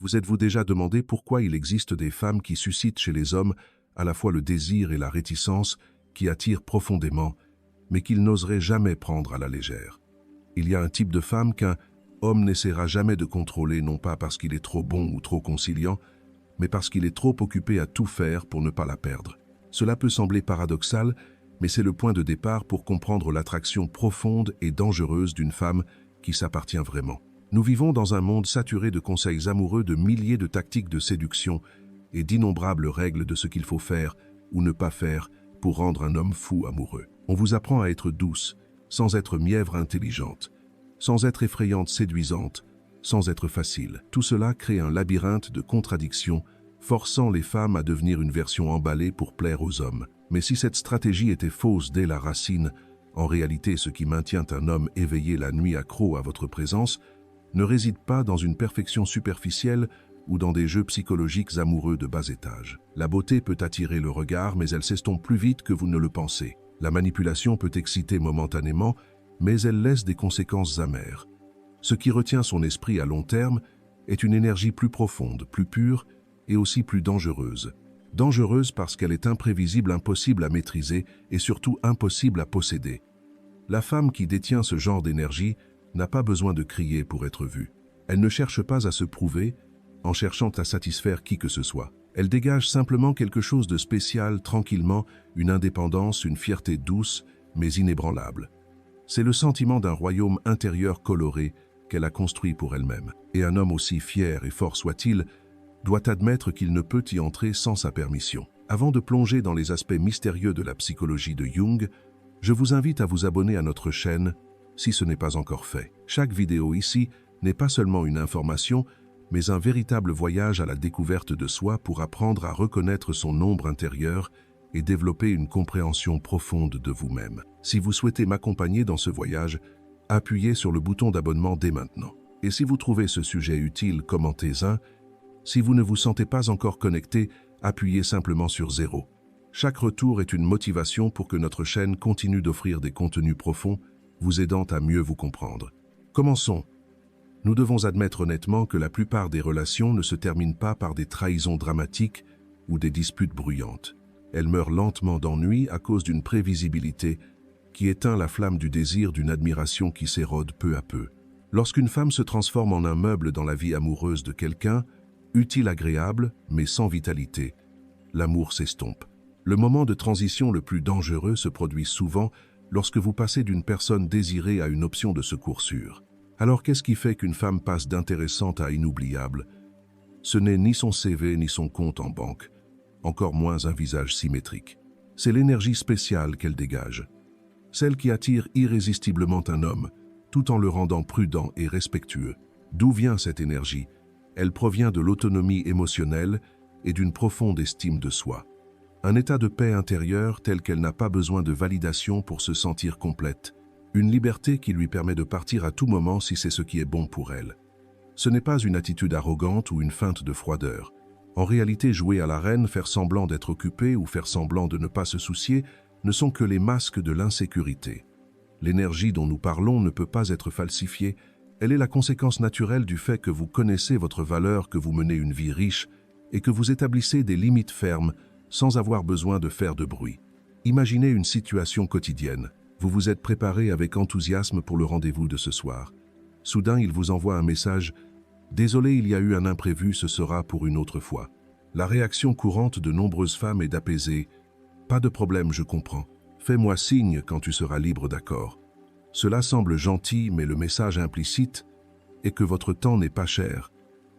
Vous êtes-vous déjà demandé pourquoi il existe des femmes qui suscitent chez les hommes à la fois le désir et la réticence, qui attirent profondément, mais qu'ils n'oseraient jamais prendre à la légère? Il y a un type de femme qu'un homme n'essaiera jamais de contrôler, non pas parce qu'il est trop bon ou trop conciliant, mais parce qu'il est trop occupé à tout faire pour ne pas la perdre. Cela peut sembler paradoxal, mais c'est le point de départ pour comprendre l'attraction profonde et dangereuse d'une femme qui s'appartient vraiment. Nous vivons dans un monde saturé de conseils amoureux, de milliers de tactiques de séduction et d'innombrables règles de ce qu'il faut faire ou ne pas faire pour rendre un homme fou amoureux. On vous apprend à être douce, sans être mièvre intelligente, sans être effrayante séduisante, sans être facile. Tout cela crée un labyrinthe de contradictions, forçant les femmes à devenir une version emballée pour plaire aux hommes. Mais si cette stratégie était fausse dès la racine, en réalité ce qui maintient un homme éveillé la nuit accro à votre présence ne réside pas dans une perfection superficielle ou dans des jeux psychologiques amoureux de bas étage. La beauté peut attirer le regard, mais elle s'estompe plus vite que vous ne le pensez. La manipulation peut exciter momentanément, mais elle laisse des conséquences amères. Ce qui retient son esprit à long terme est une énergie plus profonde, plus pure et aussi plus dangereuse. Dangereuse parce qu'elle est imprévisible, impossible à maîtriser et surtout impossible à posséder. La femme qui détient ce genre d'énergie n'a pas besoin de crier pour être vue. Elle ne cherche pas à se prouver en cherchant à satisfaire qui que ce soit. Elle dégage simplement quelque chose de spécial, tranquillement, une indépendance, une fierté douce, mais inébranlable. C'est le sentiment d'un royaume intérieur coloré qu'elle a construit pour elle-même. Et un homme aussi fier et fort soit-il, doit admettre qu'il ne peut y entrer sans sa permission. Avant de plonger dans les aspects mystérieux de la psychologie de Jung, je vous invite à vous abonner à notre chaîne si ce n'est pas encore fait. Chaque vidéo ici n'est pas seulement une information, mais un véritable voyage à la découverte de soi pour apprendre à reconnaître son ombre intérieure et développer une compréhension profonde de vous-même. Si vous souhaitez m'accompagner dans ce voyage, appuyez sur le bouton d'abonnement dès maintenant. Et si vous trouvez ce sujet utile, commentez-en. Si vous ne vous sentez pas encore connecté, appuyez simplement sur 0. Chaque retour est une motivation pour que notre chaîne continue d'offrir des contenus profonds, vous aidant à mieux vous comprendre. Commençons. Nous devons admettre honnêtement que la plupart des relations ne se terminent pas par des trahisons dramatiques ou des disputes bruyantes. Elles meurent lentement d'ennui à cause d'une prévisibilité qui éteint la flamme du désir, d'une admiration qui s'érode peu à peu. Lorsqu'une femme se transforme en un meuble dans la vie amoureuse de quelqu'un, utile, agréable, mais sans vitalité, l'amour s'estompe. Le moment de transition le plus dangereux se produit souvent lorsque vous passez d'une personne désirée à une option de secours sûre. Alors qu'est-ce qui fait qu'une femme passe d'intéressante à inoubliable? Ce n'est ni son CV ni son compte en banque, encore moins un visage symétrique. C'est l'énergie spéciale qu'elle dégage, celle qui attire irrésistiblement un homme, tout en le rendant prudent et respectueux. D'où vient cette énergie? Elle provient de l'autonomie émotionnelle et d'une profonde estime de soi. Un état de paix intérieure tel qu'elle n'a pas besoin de validation pour se sentir complète. Une liberté qui lui permet de partir à tout moment si c'est ce qui est bon pour elle. Ce n'est pas une attitude arrogante ou une feinte de froideur. En réalité, jouer à la reine, faire semblant d'être occupé ou faire semblant de ne pas se soucier ne sont que les masques de l'insécurité. L'énergie dont nous parlons ne peut pas être falsifiée. Elle est la conséquence naturelle du fait que vous connaissez votre valeur, que vous menez une vie riche et que vous établissez des limites fermes sans avoir besoin de faire de bruit. Imaginez une situation quotidienne. Vous vous êtes préparé avec enthousiasme pour le rendez-vous de ce soir. Soudain, il vous envoie un message « Désolé, il y a eu un imprévu, ce sera pour une autre fois ». La réaction courante de nombreuses femmes est d'apaiser « Pas de problème, je comprends. Fais-moi signe quand tu seras libre, d'accord ». Cela semble gentil, mais le message implicite est que votre temps n'est pas cher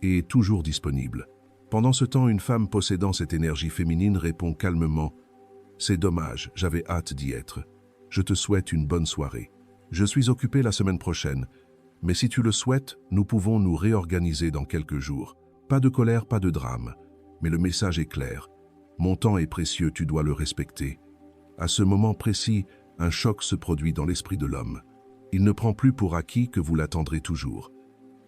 et est toujours disponible. Pendant ce temps, une femme possédant cette énergie féminine répond calmement « C'est dommage, j'avais hâte d'y être. Je te souhaite une bonne soirée. Je suis occupée la semaine prochaine, mais si tu le souhaites, nous pouvons nous réorganiser dans quelques jours. Pas de colère, pas de drame, mais le message est clair. Mon temps est précieux, tu dois le respecter. » À ce moment précis, un choc se produit dans l'esprit de l'homme. Il ne prend plus pour acquis que vous l'attendrez toujours.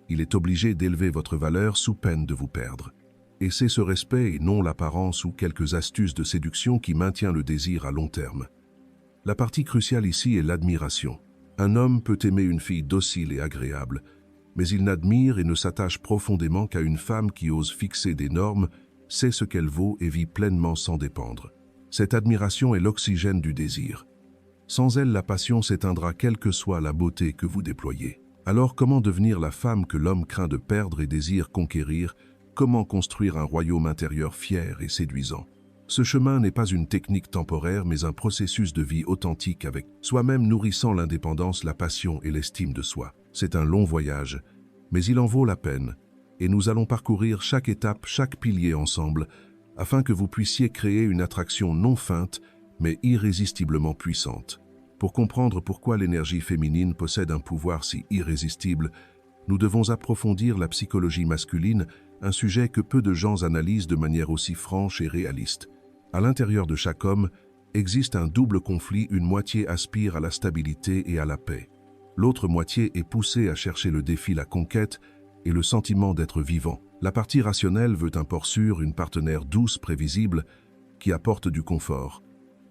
Il est obligé d'élever votre valeur sous peine de vous perdre. Et c'est ce respect et non l'apparence ou quelques astuces de séduction qui maintient le désir à long terme. La partie cruciale ici est l'admiration. Un homme peut aimer une fille docile et agréable, mais il n'admire et ne s'attache profondément qu'à une femme qui ose fixer des normes, sait ce qu'elle vaut et vit pleinement sans dépendre. Cette admiration est l'oxygène du désir. Sans elle, la passion s'éteindra quelle que soit la beauté que vous déployez. Alors comment devenir la femme que l'homme craint de perdre et désire conquérir? Comment construire un royaume intérieur fier et séduisant? Ce chemin n'est pas une technique temporaire, mais un processus de vie authentique avec soi-même nourrissant l'indépendance, la passion et l'estime de soi. C'est un long voyage, mais il en vaut la peine, et nous allons parcourir chaque étape, chaque pilier ensemble, afin que vous puissiez créer une attraction non feinte, mais irrésistiblement puissante. Pour comprendre pourquoi l'énergie féminine possède un pouvoir si irrésistible, nous devons approfondir la psychologie masculine, un sujet que peu de gens analysent de manière aussi franche et réaliste. À l'intérieur de chaque homme existe un double conflit, une moitié aspire à la stabilité et à la paix. L'autre moitié est poussée à chercher le défi, la conquête et le sentiment d'être vivant. La partie rationnelle veut un port sûr, une partenaire douce, prévisible, qui apporte du confort.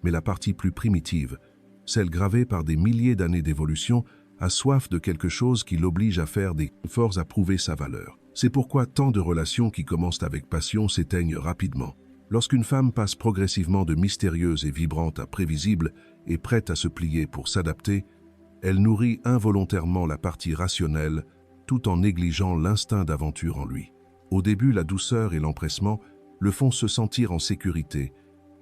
Mais la partie plus primitive, celle gravée par des milliers d'années d'évolution, a soif de quelque chose qui l'oblige à faire des efforts à prouver sa valeur. C'est pourquoi tant de relations qui commencent avec passion s'éteignent rapidement. Lorsqu'une femme passe progressivement de mystérieuse et vibrante à prévisible et prête à se plier pour s'adapter, elle nourrit involontairement la partie rationnelle tout en négligeant l'instinct d'aventure en lui. Au début, la douceur et l'empressement le font se sentir en sécurité,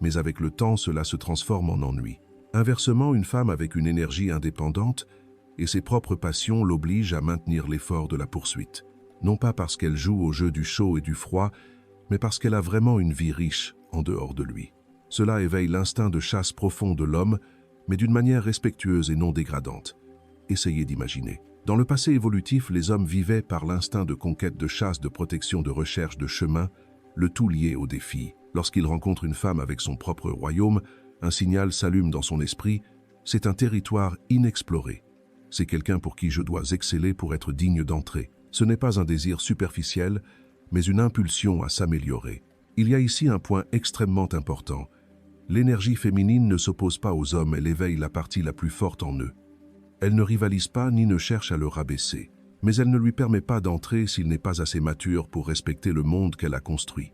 mais avec le temps, cela se transforme en ennui. Inversement, une femme avec une énergie indépendante et ses propres passions l'obligent à maintenir l'effort de la poursuite. Non pas parce qu'elle joue au jeu du chaud et du froid, mais parce qu'elle a vraiment une vie riche en dehors de lui. Cela éveille l'instinct de chasse profond de l'homme, mais d'une manière respectueuse et non dégradante. Essayez d'imaginer. Dans le passé évolutif, les hommes vivaient par l'instinct de conquête, de chasse, de protection, de recherche, de chemin, le tout lié au défi. Lorsqu'il rencontre une femme avec son propre royaume, un signal s'allume dans son esprit, c'est un territoire inexploré. C'est quelqu'un pour qui je dois exceller pour être digne d'entrer. Ce n'est pas un désir superficiel, mais une impulsion à s'améliorer. Il y a ici un point extrêmement important. L'énergie féminine ne s'oppose pas aux hommes, elle éveille la partie la plus forte en eux. Elle ne rivalise pas ni ne cherche à le rabaisser, mais elle ne lui permet pas d'entrer s'il n'est pas assez mature pour respecter le monde qu'elle a construit.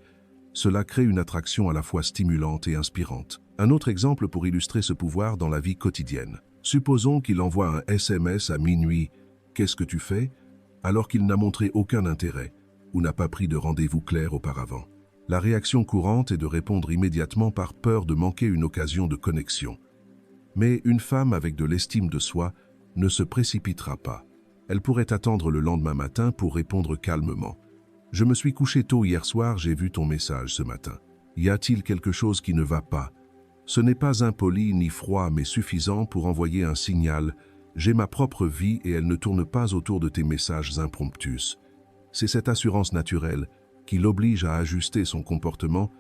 Cela crée une attraction à la fois stimulante et inspirante. Un autre exemple pour illustrer ce pouvoir dans la vie quotidienne. Supposons qu'il envoie un SMS à minuit « Qu'est-ce que tu fais ?», alors qu'il n'a montré aucun intérêt ou n'a pas pris de rendez-vous clair auparavant. La réaction courante est de répondre immédiatement par peur de manquer une occasion de connexion. Mais une femme avec de l'estime de soi ne se précipitera pas. Elle pourrait attendre le lendemain matin pour répondre calmement. « Je me suis couché tôt hier soir, j'ai vu ton message ce matin. Y a-t-il quelque chose qui ne va pas ?» Ce n'est pas impoli ni froid, mais suffisant pour envoyer un signal. J'ai ma propre vie et elle ne tourne pas autour de tes messages impromptus. C'est cette assurance naturelle qui l'oblige à ajuster son comportement,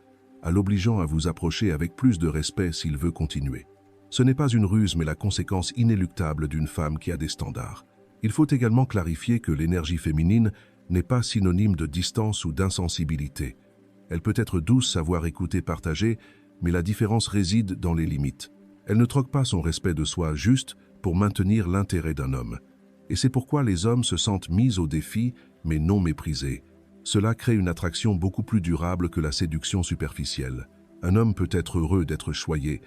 à l'obligeant à vous approcher avec plus de respect s'il veut continuer. Ce n'est pas une ruse, mais la conséquence inéluctable d'une femme qui a des standards. Il faut également clarifier que l'énergie féminine n'est pas synonyme de distance ou d'insensibilité. Elle peut être douce, savoir écouter, partager, mais la différence réside dans les limites. Elle ne troque pas son respect de soi juste pour maintenir l'intérêt d'un homme. Et c'est pourquoi les hommes se sentent mis au défi, mais non méprisés. Cela crée une attraction beaucoup plus durable que la séduction superficielle. Un homme peut être heureux d'être choyé,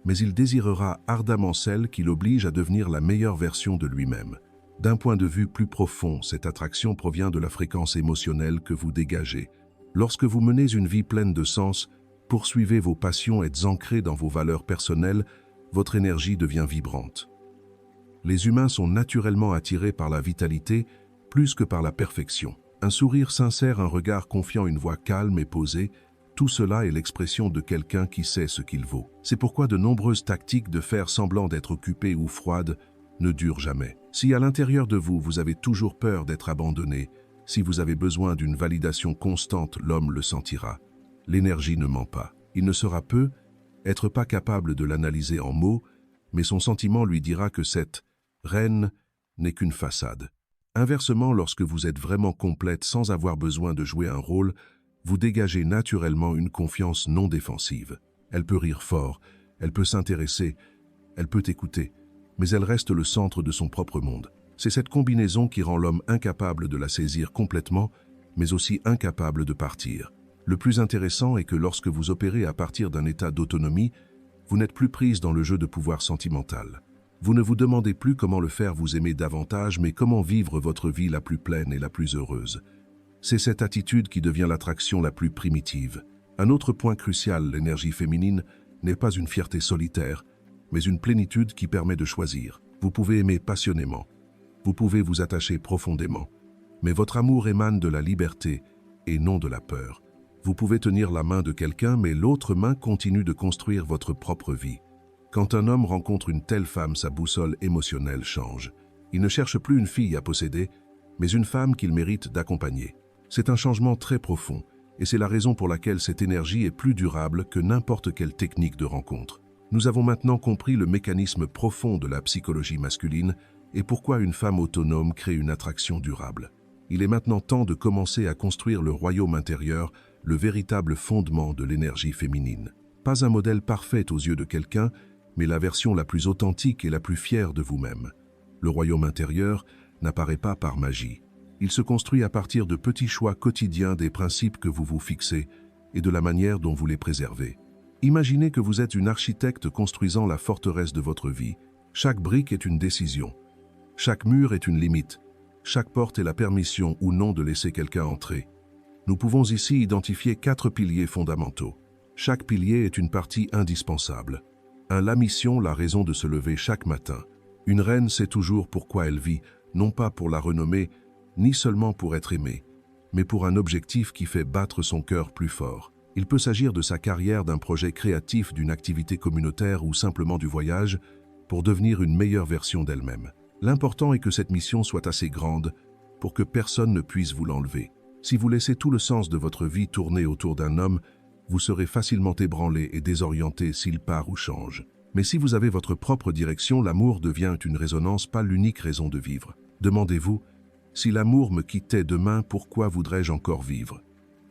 mais il désirera ardemment celle qui l'oblige à devenir la meilleure version de lui-même. D'un point de vue plus profond, cette attraction provient de la fréquence émotionnelle que vous dégagez. Lorsque vous menez une vie pleine de sens, poursuivez vos passions, êtes ancrés dans vos valeurs personnelles, votre énergie devient vibrante. Les humains sont naturellement attirés par la vitalité plus que par la perfection. Un sourire sincère, un regard confiant, une voix calme et posée, tout cela est l'expression de quelqu'un qui sait ce qu'il vaut. C'est pourquoi de nombreuses tactiques de faire semblant d'être occupées ou froides ne durent jamais. Si à l'intérieur de vous, vous avez toujours peur d'être abandonné, si vous avez besoin d'une validation constante, l'homme le sentira. L'énergie ne ment pas. Il ne sera peu, être pas capable de l'analyser en mots, mais son sentiment lui dira que cette reine n'est qu'une façade. Inversement, lorsque vous êtes vraiment complète sans avoir besoin de jouer un rôle, vous dégagez naturellement une confiance non défensive. Elle peut rire fort, elle peut s'intéresser, elle peut écouter, mais elle reste le centre de son propre monde. C'est cette combinaison qui rend l'homme incapable de la saisir complètement, mais aussi incapable de partir. Le plus intéressant est que lorsque vous opérez à partir d'un état d'autonomie, vous n'êtes plus prise dans le jeu de pouvoir sentimental. Vous ne vous demandez plus comment le faire vous aimer davantage, mais comment vivre votre vie la plus pleine et la plus heureuse. C'est cette attitude qui devient l'attraction la plus primitive. Un autre point crucial, l'énergie féminine, n'est pas une fierté solitaire, mais une plénitude qui permet de choisir. Vous pouvez aimer passionnément. Vous pouvez vous attacher profondément. Mais votre amour émane de la liberté et non de la peur. Vous pouvez tenir la main de quelqu'un, mais l'autre main continue de construire votre propre vie. Quand un homme rencontre une telle femme, sa boussole émotionnelle change. Il ne cherche plus une fille à posséder, mais une femme qu'il mérite d'accompagner. C'est un changement très profond, et c'est la raison pour laquelle cette énergie est plus durable que n'importe quelle technique de rencontre. Nous avons maintenant compris le mécanisme profond de la psychologie masculine et pourquoi une femme autonome crée une attraction durable. Il est maintenant temps de commencer à construire le royaume intérieur, le véritable fondement de l'énergie féminine. Pas un modèle parfait aux yeux de quelqu'un, mais la version la plus authentique et la plus fière de vous-même. Le royaume intérieur n'apparaît pas par magie. Il se construit à partir de petits choix quotidiens des principes que vous vous fixez et de la manière dont vous les préservez. Imaginez que vous êtes une architecte construisant la forteresse de votre vie. Chaque brique est une décision. Chaque mur est une limite. Chaque porte est la permission ou non de laisser quelqu'un entrer. Nous pouvons ici identifier 4 piliers fondamentaux. Chaque pilier est une partie indispensable. La mission, la raison de se lever chaque matin. Une reine sait toujours pourquoi elle vit, non pas pour la renommée, ni seulement pour être aimée, mais pour un objectif qui fait battre son cœur plus fort. Il peut s'agir de sa carrière, d'un projet créatif, d'une activité communautaire ou simplement du voyage pour devenir une meilleure version d'elle-même. L'important est que cette mission soit assez grande pour que personne ne puisse vous l'enlever. Si vous laissez tout le sens de votre vie tourner autour d'un homme, vous serez facilement ébranlé et désorienté s'il part ou change. Mais si vous avez votre propre direction, l'amour devient une résonance, pas l'unique raison de vivre. Demandez-vous, si l'amour me quittait demain, pourquoi voudrais-je encore vivre?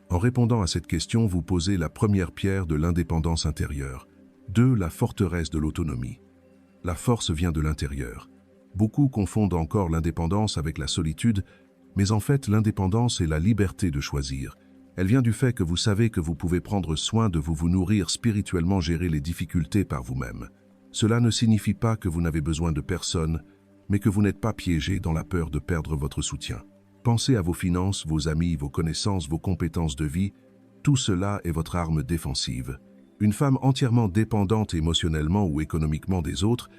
En répondant à cette question, vous posez la première pierre de l'indépendance intérieure. 2. La forteresse de l'autonomie. La force vient de l'intérieur. Beaucoup confondent encore l'indépendance avec la solitude, mais en fait, l'indépendance est la liberté de choisir. Elle vient du fait que vous savez que vous pouvez prendre soin de vous nourrir spirituellement, gérer les difficultés par vous-même. Cela ne signifie pas que vous n'avez besoin de personne, mais que vous n'êtes pas piégé dans la peur de perdre votre soutien. Pensez à vos finances, vos amis, vos connaissances, vos compétences de vie. Tout cela est votre arme défensive. Une femme entièrement dépendante émotionnellement ou économiquement des autres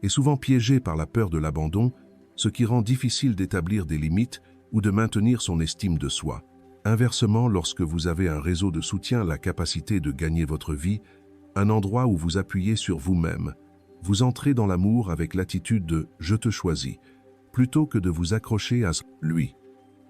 est souvent piégée par la peur de l'abandon, ce qui rend difficile d'établir des limites ou de maintenir son estime de soi. Inversement, lorsque vous avez un réseau de soutien, la capacité de gagner votre vie, un endroit où vous appuyez sur vous-même, vous entrez dans l'amour avec l'attitude de « je te choisis », plutôt que de vous accrocher à lui.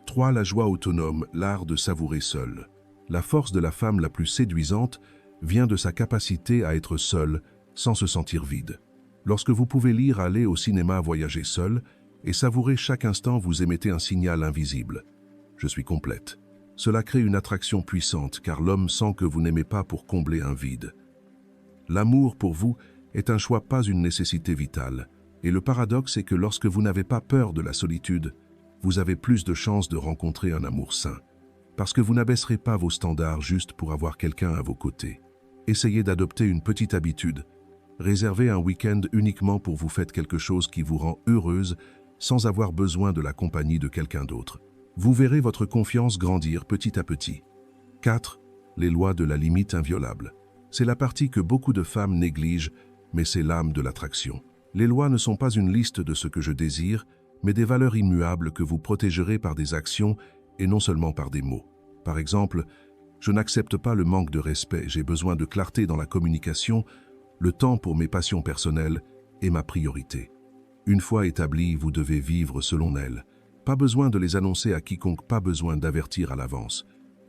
3. La joie autonome, l'art de savourer seul. La force de la femme la plus séduisante vient de sa capacité à être seule, sans se sentir vide. Lorsque vous pouvez lire, aller au cinéma, voyager seul, et savourer chaque instant, vous émettez un signal invisible. Je suis complète. Cela crée une attraction puissante, car l'homme sent que vous n'aimez pas pour combler un vide. L'amour, pour vous, est un choix, pas une nécessité vitale. Et le paradoxe est que lorsque vous n'avez pas peur de la solitude, vous avez plus de chances de rencontrer un amour sain. Parce que vous n'abaisserez pas vos standards juste pour avoir quelqu'un à vos côtés. Essayez d'adopter une petite habitude. Réservez un week-end uniquement pour vous, faites quelque chose qui vous rend heureuse sans avoir besoin de la compagnie de quelqu'un d'autre. Vous verrez votre confiance grandir petit à petit. 4. Les lois de la limite inviolable. C'est la partie que beaucoup de femmes négligent, mais c'est l'âme de l'attraction. Les lois ne sont pas une liste de ce que je désire, mais des valeurs immuables que vous protégerez par des actions et non seulement par des mots. Par exemple, je n'accepte pas le manque de respect, j'ai besoin de clarté dans la communication, le temps pour mes passions personnelles est ma priorité. Une fois établies, vous devez vivre selon elles. Pas besoin de les annoncer à quiconque, pas besoin d'avertir à l'avance.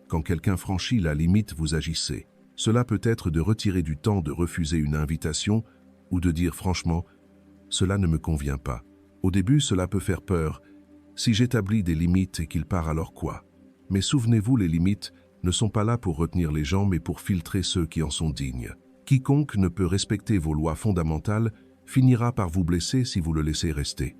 Quand quelqu'un franchit la limite, vous agissez. Cela peut être de retirer du temps, de refuser une invitation ou de dire franchement « cela ne me convient pas ». Au début, cela peut faire peur. Si j'établis des limites et qu'il part, alors quoi? Mais souvenez-vous, les limites ne sont pas là pour retenir les gens, mais pour filtrer ceux qui en sont dignes. Quiconque ne peut respecter vos lois fondamentales finira par vous blesser si vous le laissez rester.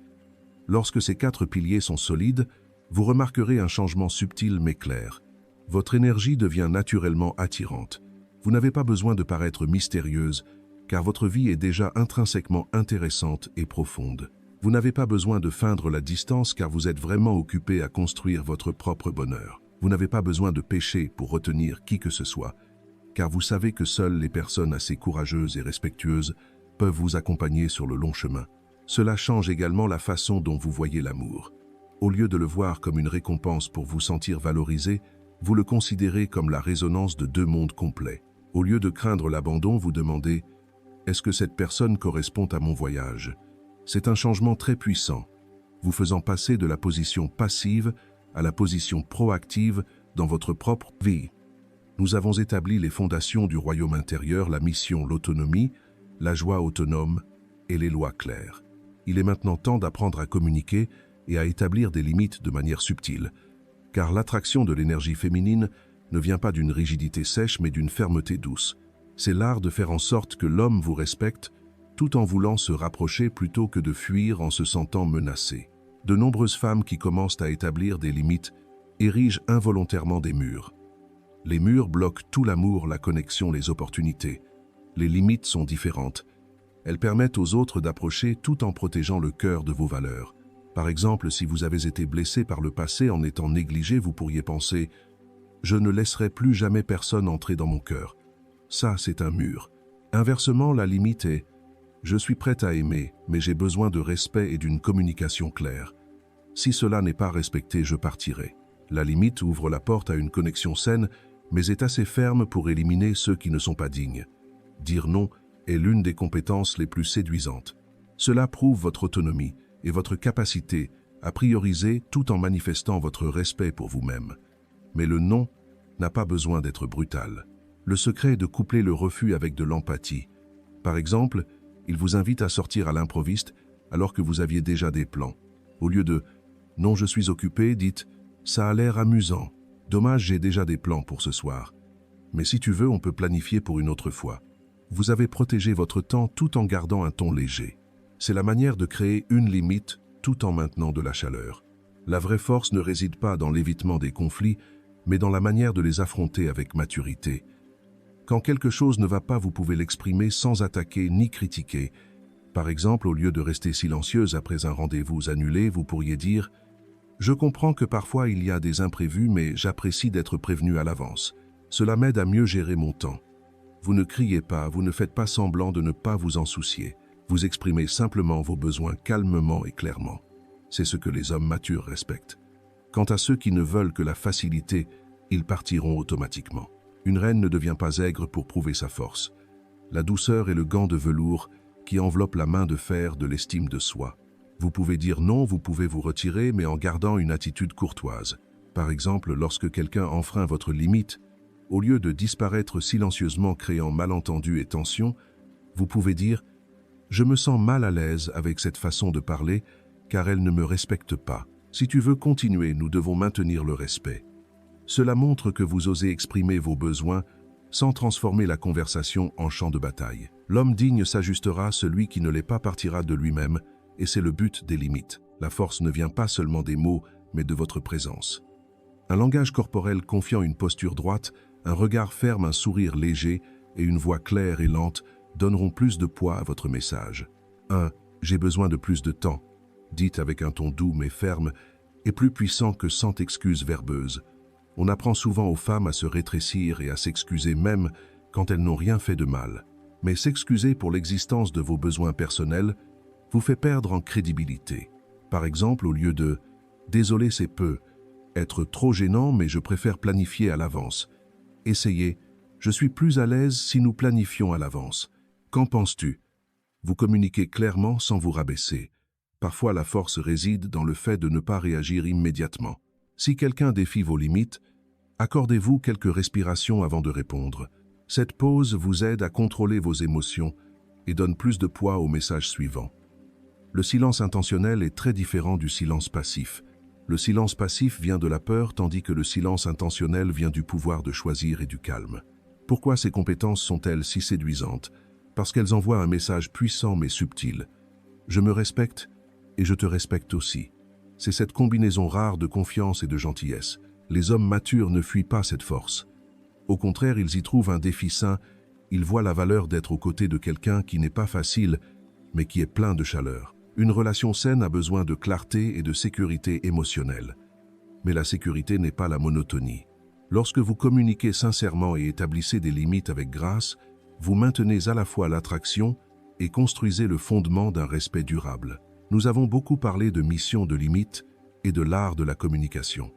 Lorsque ces 4 piliers sont solides, vous remarquerez un changement subtil mais clair. Votre énergie devient naturellement attirante. Vous n'avez pas besoin de paraître mystérieuse, car votre vie est déjà intrinsèquement intéressante et profonde. Vous n'avez pas besoin de feindre la distance car vous êtes vraiment occupé à construire votre propre bonheur. Vous n'avez pas besoin de pécher pour retenir qui que ce soit, car vous savez que seules les personnes assez courageuses et respectueuses peuvent vous accompagner sur le long chemin. Cela change également la façon dont vous voyez l'amour. Au lieu de le voir comme une récompense pour vous sentir valorisé, vous le considérez comme la résonance de 2 mondes complets. Au lieu de craindre l'abandon, vous demandez « Est-ce que cette personne correspond à mon voyage ?» C'est un changement très puissant, vous faisant passer de la position passive à la position proactive dans votre propre vie. Nous avons établi les fondations du royaume intérieur, la mission, l'autonomie, la joie autonome et les lois claires. Il est maintenant temps d'apprendre à communiquer et à établir des limites de manière subtile, car l'attraction de l'énergie féminine ne vient pas d'une rigidité sèche mais d'une fermeté douce. C'est l'art de faire en sorte que l'homme vous respecte tout en voulant se rapprocher plutôt que de fuir en se sentant menacé. De nombreuses femmes qui commencent à établir des limites érigent involontairement des murs. Les murs bloquent tout l'amour, la connexion, les opportunités. Les limites sont différentes. Elles permettent aux autres d'approcher tout en protégeant le cœur de vos valeurs. Par exemple, si vous avez été blessé par le passé en étant négligé, vous pourriez penser « Je ne laisserai plus jamais personne entrer dans mon cœur ». Ça, c'est un mur. Inversement, la limite est « Je suis prête à aimer, mais j'ai besoin de respect et d'une communication claire. Si cela n'est pas respecté, je partirai ». La limite ouvre la porte à une connexion saine, mais est assez ferme pour éliminer ceux qui ne sont pas dignes. Dire non est l'une des compétences les plus séduisantes. Cela prouve votre autonomie et votre capacité à prioriser tout en manifestant votre respect pour vous-même. Mais le non n'a pas besoin d'être brutal. Le secret est de coupler le refus avec de l'empathie. Par exemple, il vous invite à sortir à l'improviste alors que vous aviez déjà des plans. Au lieu de « non, je suis occupé », dites « ça a l'air amusant. Dommage, j'ai déjà des plans pour ce soir. Mais si tu veux, on peut planifier pour une autre fois. » Vous avez protégé votre temps tout en gardant un ton léger. C'est la manière de créer une limite tout en maintenant de la chaleur. La vraie force ne réside pas dans l'évitement des conflits, mais dans la manière de les affronter avec maturité. Quand quelque chose ne va pas, vous pouvez l'exprimer sans attaquer ni critiquer. Par exemple, au lieu de rester silencieuse après un rendez-vous annulé, vous pourriez dire « Je comprends que parfois il y a des imprévus, mais j'apprécie d'être prévenu à l'avance. Cela m'aide à mieux gérer mon temps. » Vous ne criez pas, vous ne faites pas semblant de ne pas vous en soucier. Vous exprimez simplement vos besoins calmement et clairement. C'est ce que les hommes matures respectent. Quant à ceux qui ne veulent que la facilité, ils partiront automatiquement. Une reine ne devient pas aigre pour prouver sa force. La douceur est le gant de velours qui enveloppe la main de fer de l'estime de soi. Vous pouvez dire non, vous pouvez vous retirer, mais en gardant une attitude courtoise. Par exemple, lorsque quelqu'un enfreint votre limite, au lieu de disparaître silencieusement créant malentendus et tensions, vous pouvez dire « Je me sens mal à l'aise avec cette façon de parler car elle ne me respecte pas. Si tu veux continuer, nous devons maintenir le respect. » Cela montre que vous osez exprimer vos besoins sans transformer la conversation en champ de bataille. L'homme digne s'ajustera, celui qui ne l'est pas partira de lui-même, et c'est le but des limites. La force ne vient pas seulement des mots, mais de votre présence. Un langage corporel confiant une posture droite, un regard ferme, un sourire léger et une voix claire et lente donneront plus de poids à votre message. 1. J'ai besoin de plus de temps. Dites avec un ton doux mais ferme et plus puissant que 100 excuses verbeuses. On apprend souvent aux femmes à se rétrécir et à s'excuser même quand elles n'ont rien fait de mal. Mais s'excuser pour l'existence de vos besoins personnels vous fait perdre en crédibilité. Par exemple, au lieu de « désolé, c'est peu », être trop gênant mais je préfère planifier à l'avance. Essayez « je suis plus à l'aise si nous planifions à l'avance ». Qu'en penses-tu? Vous communiquez clairement sans vous rabaisser. Parfois, la force réside dans le fait de ne pas réagir immédiatement. Si quelqu'un défie vos limites, accordez-vous quelques respirations avant de répondre. Cette pause vous aide à contrôler vos émotions et donne plus de poids au message suivant. Le silence intentionnel est très différent du silence passif. Le silence passif vient de la peur, tandis que le silence intentionnel vient du pouvoir de choisir et du calme. Pourquoi ces compétences sont-elles si séduisantes? Parce qu'elles envoient un message puissant mais subtil. Je me respecte et je te respecte aussi. C'est cette combinaison rare de confiance et de gentillesse. Les hommes matures ne fuient pas cette force. Au contraire, ils y trouvent un défi sain, ils voient la valeur d'être aux côtés de quelqu'un qui n'est pas facile, mais qui est plein de chaleur. Une relation saine a besoin de clarté et de sécurité émotionnelle. Mais la sécurité n'est pas la monotonie. Lorsque vous communiquez sincèrement et établissez des limites avec grâce, vous maintenez à la fois l'attraction et construisez le fondement d'un respect durable. Nous avons beaucoup parlé de mission de limite et de l'art de la communication.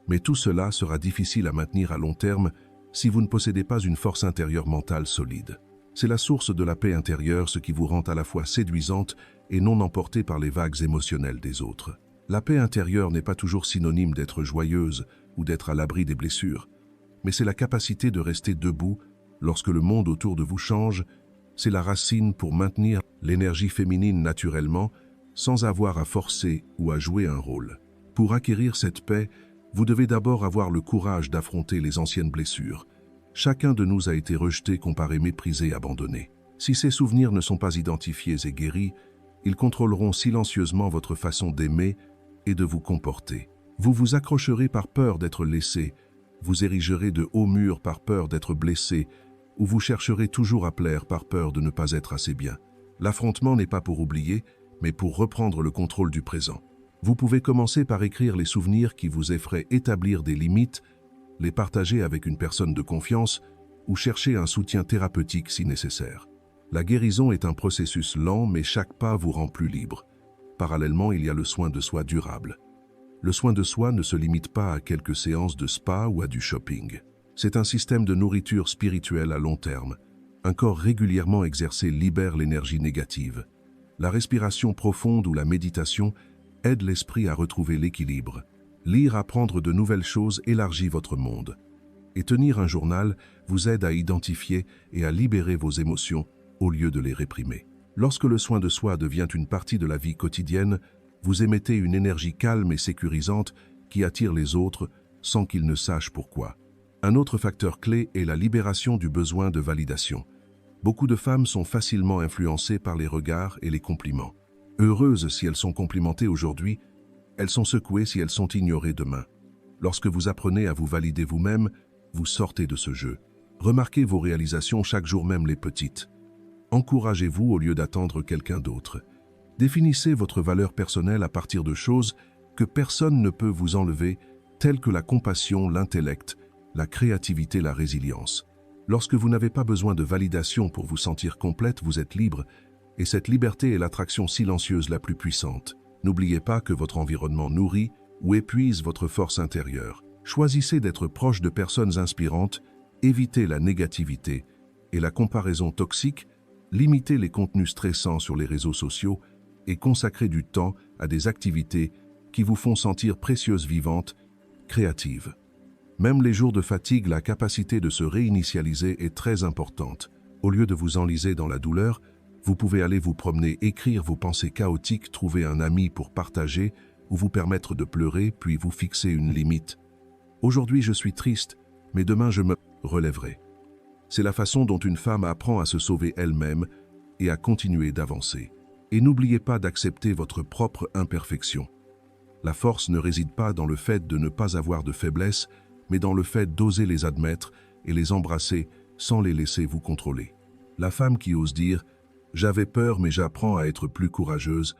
Mais tout cela sera difficile à maintenir à long terme si vous ne possédez pas une force intérieure mentale solide. C'est la source de la paix intérieure, ce qui vous rend à la fois séduisante et non emportée par les vagues émotionnelles des autres. La paix intérieure n'est pas toujours synonyme d'être joyeuse ou d'être à l'abri des blessures, mais c'est la capacité de rester debout lorsque le monde autour de vous change, c'est la racine pour maintenir l'énergie féminine naturellement, sans avoir à forcer ou à jouer un rôle. Pour acquérir cette paix, vous devez d'abord avoir le courage d'affronter les anciennes blessures. Chacun de nous a été rejeté, comparé, méprisé, abandonné. Si ces souvenirs ne sont pas identifiés et guéris, ils contrôleront silencieusement votre façon d'aimer et de vous comporter. Vous vous accrocherez par peur d'être laissé, vous érigerez de hauts murs par peur d'être blessé, ou vous chercherez toujours à plaire par peur de ne pas être assez bien. L'affrontement n'est pas pour oublier, mais pour reprendre le contrôle du présent. Vous pouvez commencer par écrire les souvenirs qui vous effraient, établir des limites, les partager avec une personne de confiance ou chercher un soutien thérapeutique si nécessaire. La guérison est un processus lent, mais chaque pas vous rend plus libre. Parallèlement, il y a le soin de soi durable. Le soin de soi ne se limite pas à quelques séances de spa ou à du shopping. C'est un système de nourriture spirituelle à long terme. Un corps régulièrement exercé libère l'énergie négative. La respiration profonde ou la méditation aide l'esprit à retrouver l'équilibre. Lire, apprendre de nouvelles choses élargit votre monde. Et tenir un journal vous aide à identifier et à libérer vos émotions au lieu de les réprimer. Lorsque le soin de soi devient une partie de la vie quotidienne, vous émettez une énergie calme et sécurisante qui attire les autres sans qu'ils ne sachent pourquoi. Un autre facteur clé est la libération du besoin de validation. Beaucoup de femmes sont facilement influencées par les regards et les compliments. Heureuses si elles sont complimentées aujourd'hui, elles sont secouées si elles sont ignorées demain. Lorsque vous apprenez à vous valider vous-même, vous sortez de ce jeu. Remarquez vos réalisations chaque jour, même les petites. Encouragez-vous au lieu d'attendre quelqu'un d'autre. Définissez votre valeur personnelle à partir de choses que personne ne peut vous enlever, telles que la compassion, l'intellect, la créativité, la résilience. Lorsque vous n'avez pas besoin de validation pour vous sentir complète, vous êtes libre, et cette liberté est l'attraction silencieuse la plus puissante. N'oubliez pas que votre environnement nourrit ou épuise votre force intérieure. Choisissez d'être proche de personnes inspirantes, évitez la négativité et la comparaison toxique, limitez les contenus stressants sur les réseaux sociaux et consacrez du temps à des activités qui vous font sentir précieuses, vivantes, créatives. Même les jours de fatigue, la capacité de se réinitialiser est très importante. Au lieu de vous enliser dans la douleur, vous pouvez aller vous promener, écrire vos pensées chaotiques, trouver un ami pour partager ou vous permettre de pleurer, puis vous fixer une limite. Aujourd'hui, je suis triste, mais demain, je me relèverai. C'est la façon dont une femme apprend à se sauver elle-même et à continuer d'avancer. Et n'oubliez pas d'accepter votre propre imperfection. La force ne réside pas dans le fait de ne pas avoir de faiblesses, mais dans le fait d'oser les admettre et les embrasser sans les laisser vous contrôler. La femme qui ose dire « j'avais peur mais j'apprends à être plus courageuse »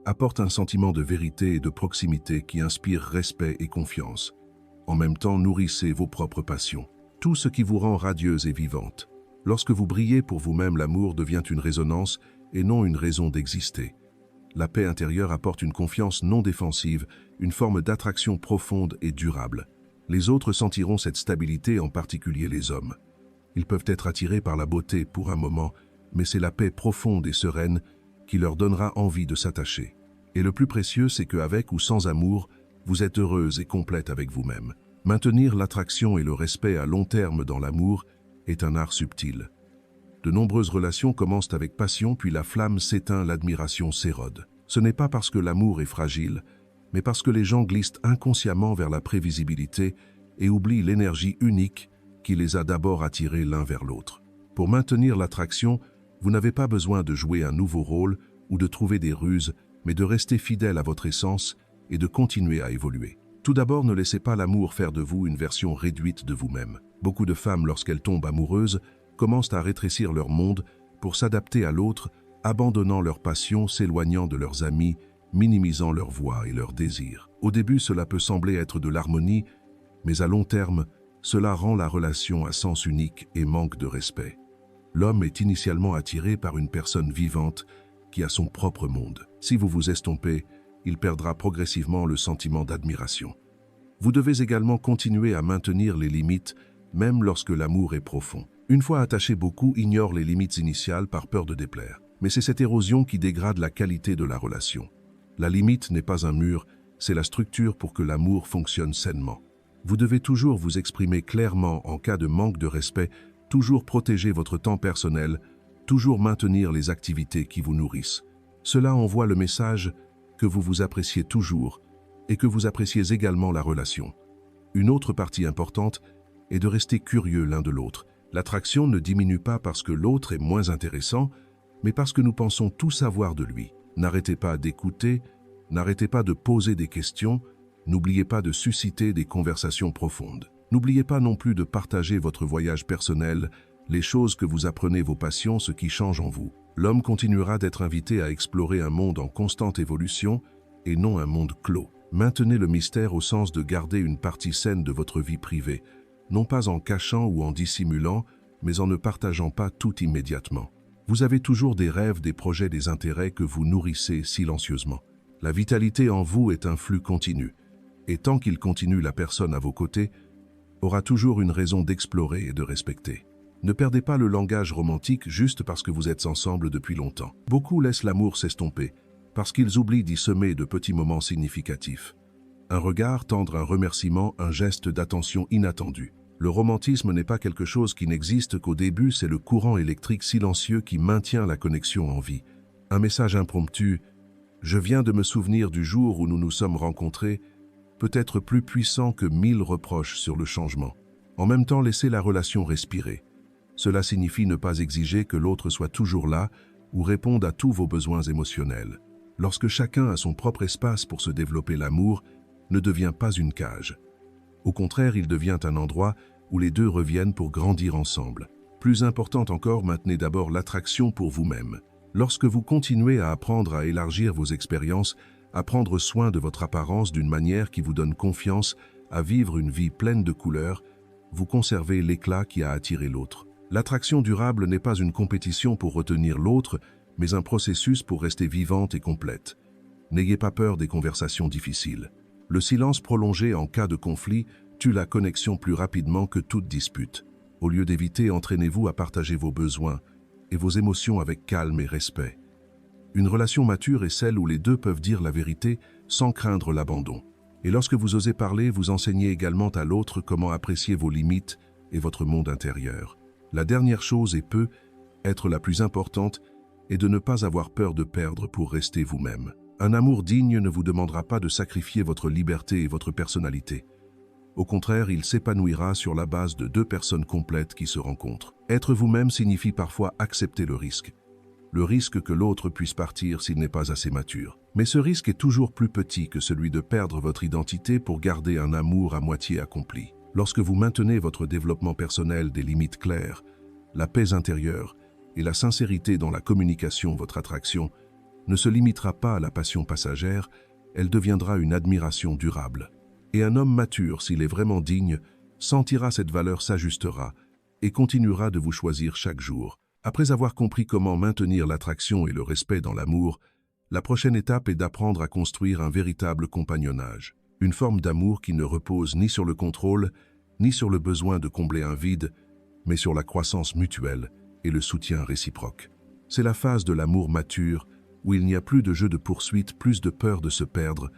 apporte un sentiment de vérité et de proximité qui inspire respect et confiance. En même temps, nourrissez vos propres passions. Tout ce qui vous rend radieuse et vivante. Lorsque vous brillez pour vous-même, l'amour devient une résonance et non une raison d'exister. La paix intérieure apporte une confiance non défensive, une forme d'attraction profonde et durable. Les autres sentiront cette stabilité, en particulier les hommes. Ils peuvent être attirés par la beauté pour un moment, mais c'est la paix profonde et sereine qui leur donnera envie de s'attacher. Et le plus précieux, c'est qu'avec ou sans amour, vous êtes heureuse et complète avec vous-même. Maintenir l'attraction et le respect à long terme dans l'amour est un art subtil. De nombreuses relations commencent avec passion, puis la flamme s'éteint, l'admiration s'érode. Ce n'est pas parce que l'amour est fragile, mais parce que les gens glissent inconsciemment vers la prévisibilité et oublient l'énergie unique qui les a d'abord attirés l'un vers l'autre. Pour maintenir l'attraction, vous n'avez pas besoin de jouer un nouveau rôle ou de trouver des ruses, mais de rester fidèle à votre essence et de continuer à évoluer. Tout d'abord, ne laissez pas l'amour faire de vous une version réduite de vous-même. Beaucoup de femmes, lorsqu'elles tombent amoureuses, commencent à rétrécir leur monde pour s'adapter à l'autre, abandonnant leur passion, s'éloignant de leurs amis, minimisant leur voix et leurs désirs. Au début, cela peut sembler être de l'harmonie, mais à long terme, cela rend la relation à sens unique et manque de respect. L'homme est initialement attiré par une personne vivante qui a son propre monde. Si vous vous estompez, il perdra progressivement le sentiment d'admiration. Vous devez également continuer à maintenir les limites, même lorsque l'amour est profond. Une fois attaché, beaucoup ignorent les limites initiales par peur de déplaire. Mais c'est cette érosion qui dégrade la qualité de la relation. La limite n'est pas un mur, c'est la structure pour que l'amour fonctionne sainement. Vous devez toujours vous exprimer clairement en cas de manque de respect, toujours protéger votre temps personnel, toujours maintenir les activités qui vous nourrissent. Cela envoie le message que vous vous appréciez toujours et que vous appréciez également la relation. Une autre partie importante est de rester curieux l'un de l'autre. L'attraction ne diminue pas parce que l'autre est moins intéressant, mais parce que nous pensons tout savoir de lui. N'arrêtez pas d'écouter, n'arrêtez pas de poser des questions, n'oubliez pas de susciter des conversations profondes. N'oubliez pas non plus de partager votre voyage personnel, les choses que vous apprenez, vos passions, ce qui change en vous. L'homme continuera d'être invité à explorer un monde en constante évolution et non un monde clos. Maintenez le mystère au sens de garder une partie saine de votre vie privée, non pas en cachant ou en dissimulant, mais en ne partageant pas tout immédiatement. Vous avez toujours des rêves, des projets, des intérêts que vous nourrissez silencieusement. La vitalité en vous est un flux continu, et tant qu'il continue, la personne à vos côtés aura toujours une raison d'explorer et de respecter. Ne perdez pas le langage romantique juste parce que vous êtes ensemble depuis longtemps. Beaucoup laissent l'amour s'estomper, parce qu'ils oublient d'y semer de petits moments significatifs. Un regard tendre, un remerciement, un geste d'attention inattendu. Le romantisme n'est pas quelque chose qui n'existe qu'au début, c'est le courant électrique silencieux qui maintient la connexion en vie. Un message impromptu, « Je viens de me souvenir du jour où nous nous sommes rencontrés », peut être plus puissant que 1000 reproches sur le changement. En même temps, laissez la relation respirer. Cela signifie ne pas exiger que l'autre soit toujours là ou réponde à tous vos besoins émotionnels. Lorsque chacun a son propre espace pour se développer, l'amour ne devient pas une cage. Au contraire, il devient un endroit où les deux reviennent pour grandir ensemble. Plus important encore, maintenez d'abord l'attraction pour vous-même. Lorsque vous continuez à apprendre à élargir vos expériences, à prendre soin de votre apparence d'une manière qui vous donne confiance, à vivre une vie pleine de couleurs, vous conservez l'éclat qui a attiré l'autre. L'attraction durable n'est pas une compétition pour retenir l'autre, mais un processus pour rester vivante et complète. N'ayez pas peur des conversations difficiles. Le silence prolongé en cas de conflit tue la connexion plus rapidement que toute dispute. Au lieu d'éviter, entraînez-vous à partager vos besoins et vos émotions avec calme et respect. Une relation mature est celle où les deux peuvent dire la vérité sans craindre l'abandon. Et lorsque vous osez parler, vous enseignez également à l'autre comment apprécier vos limites et votre monde intérieur. La dernière chose, et peut être la plus importante, est de ne pas avoir peur de perdre pour rester vous-même. Un amour digne ne vous demandera pas de sacrifier votre liberté et votre personnalité. Au contraire, il s'épanouira sur la base de deux personnes complètes qui se rencontrent. Être vous-même signifie parfois accepter le risque. Le risque que l'autre puisse partir s'il n'est pas assez mature. Mais ce risque est toujours plus petit que celui de perdre votre identité pour garder un amour à moitié accompli. Lorsque vous maintenez votre développement personnel, des limites claires, la paix intérieure et la sincérité dans la communication, votre attraction ne se limitera pas à la passion passagère, elle deviendra une admiration durable. Et un homme mature, s'il est vraiment digne, sentira cette valeur, s'ajustera et continuera de vous choisir chaque jour. Après avoir compris comment maintenir l'attraction et le respect dans l'amour, la prochaine étape est d'apprendre à construire un véritable compagnonnage. Une forme d'amour qui ne repose ni sur le contrôle, ni sur le besoin de combler un vide, mais sur la croissance mutuelle et le soutien réciproque. C'est la phase de l'amour mature où il n'y a plus de jeu de poursuite, plus de peur de se perdre,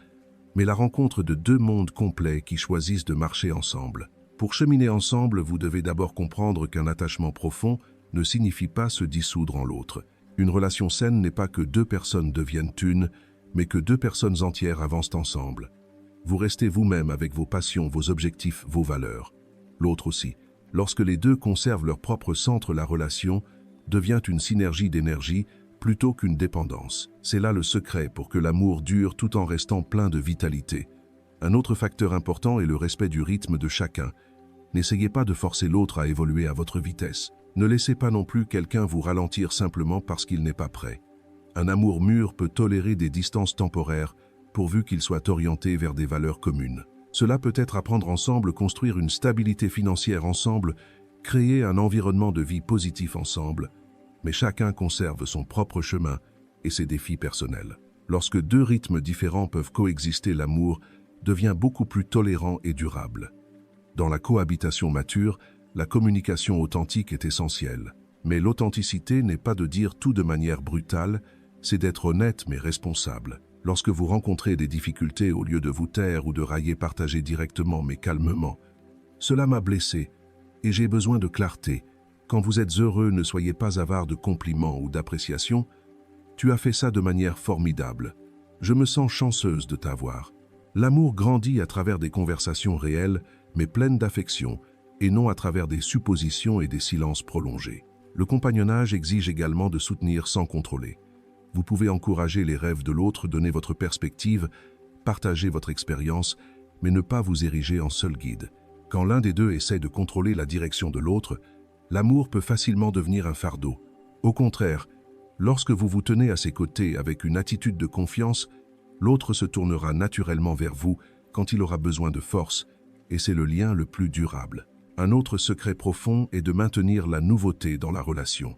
mais la rencontre de deux mondes complets qui choisissent de marcher ensemble. Pour cheminer ensemble, vous devez d'abord comprendre qu'un attachement profond ne signifie pas se dissoudre en l'autre. Une relation saine n'est pas que deux personnes deviennent une, mais que deux personnes entières avancent ensemble. Vous restez vous-même avec vos passions, vos objectifs, vos valeurs. L'autre aussi. Lorsque les deux conservent leur propre centre, la relation devient une synergie d'énergie plutôt qu'une dépendance. C'est là le secret pour que l'amour dure tout en restant plein de vitalité. Un autre facteur important est le respect du rythme de chacun. N'essayez pas de forcer l'autre à évoluer à votre vitesse. Ne laissez pas non plus quelqu'un vous ralentir simplement parce qu'il n'est pas prêt. Un amour mûr peut tolérer des distances temporaires, pourvu qu'il soit orienté vers des valeurs communes. Cela peut être apprendre ensemble, construire une stabilité financière ensemble, créer un environnement de vie positif ensemble, mais chacun conserve son propre chemin et ses défis personnels. Lorsque deux rythmes différents peuvent coexister, l'amour devient beaucoup plus tolérant et durable. Dans la cohabitation mature, la communication authentique est essentielle. Mais l'authenticité n'est pas de dire tout de manière brutale, c'est d'être honnête mais responsable. Lorsque vous rencontrez des difficultés, au lieu de vous taire ou de railler, partagez directement mais calmement. Cela m'a blessé et j'ai besoin de clarté. Quand vous êtes heureux, ne soyez pas avare de compliments ou d'appréciation. Tu as fait ça de manière formidable. Je me sens chanceuse de t'avoir. L'amour grandit à travers des conversations réelles, mais pleines d'affection, et non à travers des suppositions et des silences prolongés. Le compagnonnage exige également de soutenir sans contrôler. Vous pouvez encourager les rêves de l'autre, donner votre perspective, partager votre expérience, mais ne pas vous ériger en seul guide. Quand l'un des deux essaie de contrôler la direction de l'autre, l'amour peut facilement devenir un fardeau. Au contraire, lorsque vous vous tenez à ses côtés avec une attitude de confiance, l'autre se tournera naturellement vers vous quand il aura besoin de force, et c'est le lien le plus durable. Un autre secret profond est de maintenir la nouveauté dans la relation.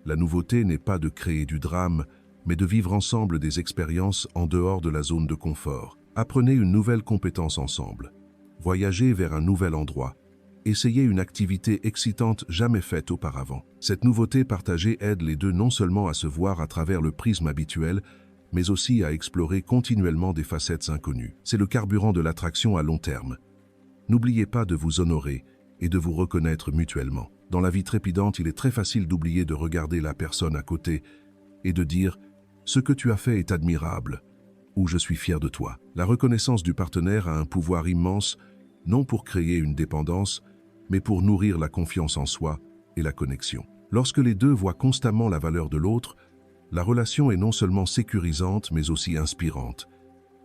La nouveauté n'est pas de créer du drame, mais de vivre ensemble des expériences en dehors de la zone de confort. Apprenez une nouvelle compétence ensemble. Voyagez vers un nouvel endroit. Essayez une activité excitante jamais faite auparavant. Cette nouveauté partagée aide les deux non seulement à se voir à travers le prisme habituel, mais aussi à explorer continuellement des facettes inconnues. C'est le carburant de l'attraction à long terme. N'oubliez pas de vous honorer et de vous reconnaître mutuellement. Dans la vie trépidante, il est très facile d'oublier de regarder la personne à côté et de dire « Ce que tu as fait est admirable » ou « Je suis fier de toi ». La reconnaissance du partenaire a un pouvoir immense, non pour créer une dépendance, mais pour nourrir la confiance en soi et la connexion. Lorsque les deux voient constamment la valeur de l'autre, la relation est non seulement sécurisante, mais aussi inspirante.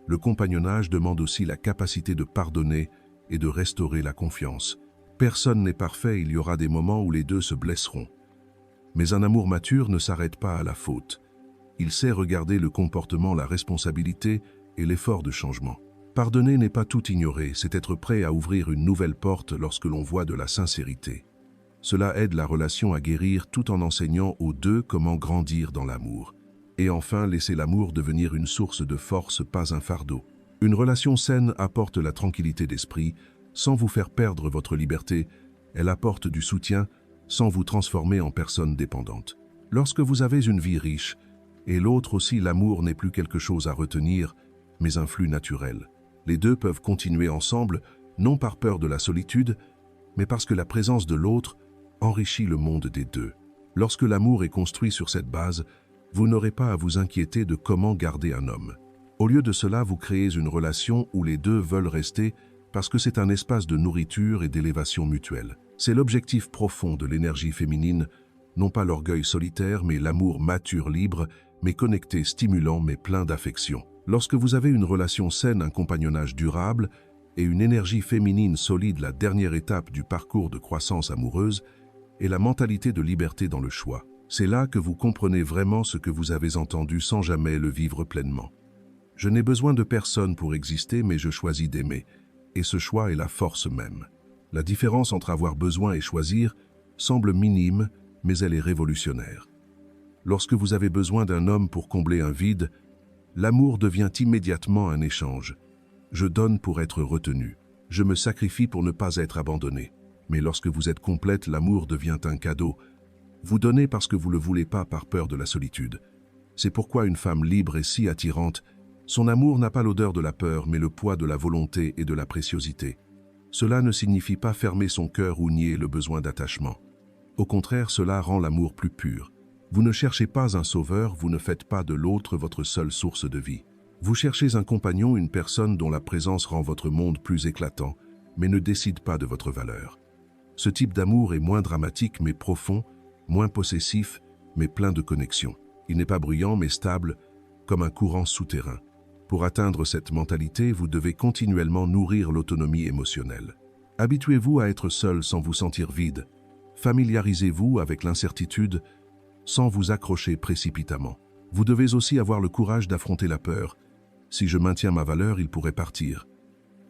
Le compagnonnage demande aussi la capacité de pardonner et de restaurer la confiance. Personne n'est parfait, il y aura des moments où les deux se blesseront. Mais un amour mature ne s'arrête pas à la faute. Il sait regarder le comportement, la responsabilité et l'effort de changement. Pardonner n'est pas tout ignorer, c'est être prêt à ouvrir une nouvelle porte lorsque l'on voit de la sincérité. Cela aide la relation à guérir tout en enseignant aux deux comment grandir dans l'amour. Et enfin, laisser l'amour devenir une source de force, pas un fardeau. Une relation saine apporte la tranquillité d'esprit, sans vous faire perdre votre liberté. Elle apporte du soutien, sans vous transformer en personne dépendante. Lorsque vous avez une vie riche, et l'autre aussi, l'amour n'est plus quelque chose à retenir, mais un flux naturel. Les deux peuvent continuer ensemble, non par peur de la solitude, mais parce que la présence de l'autre enrichit le monde des deux. Lorsque l'amour est construit sur cette base, vous n'aurez pas à vous inquiéter de comment garder un homme. Au lieu de cela, vous créez une relation où les deux veulent rester parce que c'est un espace de nourriture et d'élévation mutuelle. C'est l'objectif profond de l'énergie féminine, non pas l'orgueil solitaire, mais l'amour mature, libre, mais connecté, stimulant, mais plein d'affection. Lorsque vous avez une relation saine, un compagnonnage durable et une énergie féminine solide, la dernière étape du parcours de croissance amoureuse est la mentalité de liberté dans le choix. C'est là que vous comprenez vraiment ce que vous avez entendu sans jamais le vivre pleinement. Je n'ai besoin de personne pour exister, mais je choisis d'aimer. Et ce choix est la force même. La différence entre avoir besoin et choisir semble minime, mais elle est révolutionnaire. Lorsque vous avez besoin d'un homme pour combler un vide, l'amour devient immédiatement un échange. Je donne pour être retenu. Je me sacrifie pour ne pas être abandonné. Mais lorsque vous êtes complète, l'amour devient un cadeau. Vous donnez parce que vous ne le voulez pas par peur de la solitude. C'est pourquoi une femme libre est si attirante. Son amour n'a pas l'odeur de la peur, mais le poids de la volonté et de la préciosité. Cela ne signifie pas fermer son cœur ou nier le besoin d'attachement. Au contraire, cela rend l'amour plus pur. Vous ne cherchez pas un sauveur, vous ne faites pas de l'autre votre seule source de vie. Vous cherchez un compagnon, une personne dont la présence rend votre monde plus éclatant, mais ne décide pas de votre valeur. Ce type d'amour est moins dramatique mais profond, moins possessif mais plein de connexion. Il n'est pas bruyant mais stable, comme un courant souterrain. Pour atteindre cette mentalité, vous devez continuellement nourrir l'autonomie émotionnelle. Habituez-vous à être seul sans vous sentir vide. Familiarisez-vous avec l'incertitude sans vous accrocher précipitamment. Vous devez aussi avoir le courage d'affronter la peur. Si je maintiens ma valeur, il pourrait partir.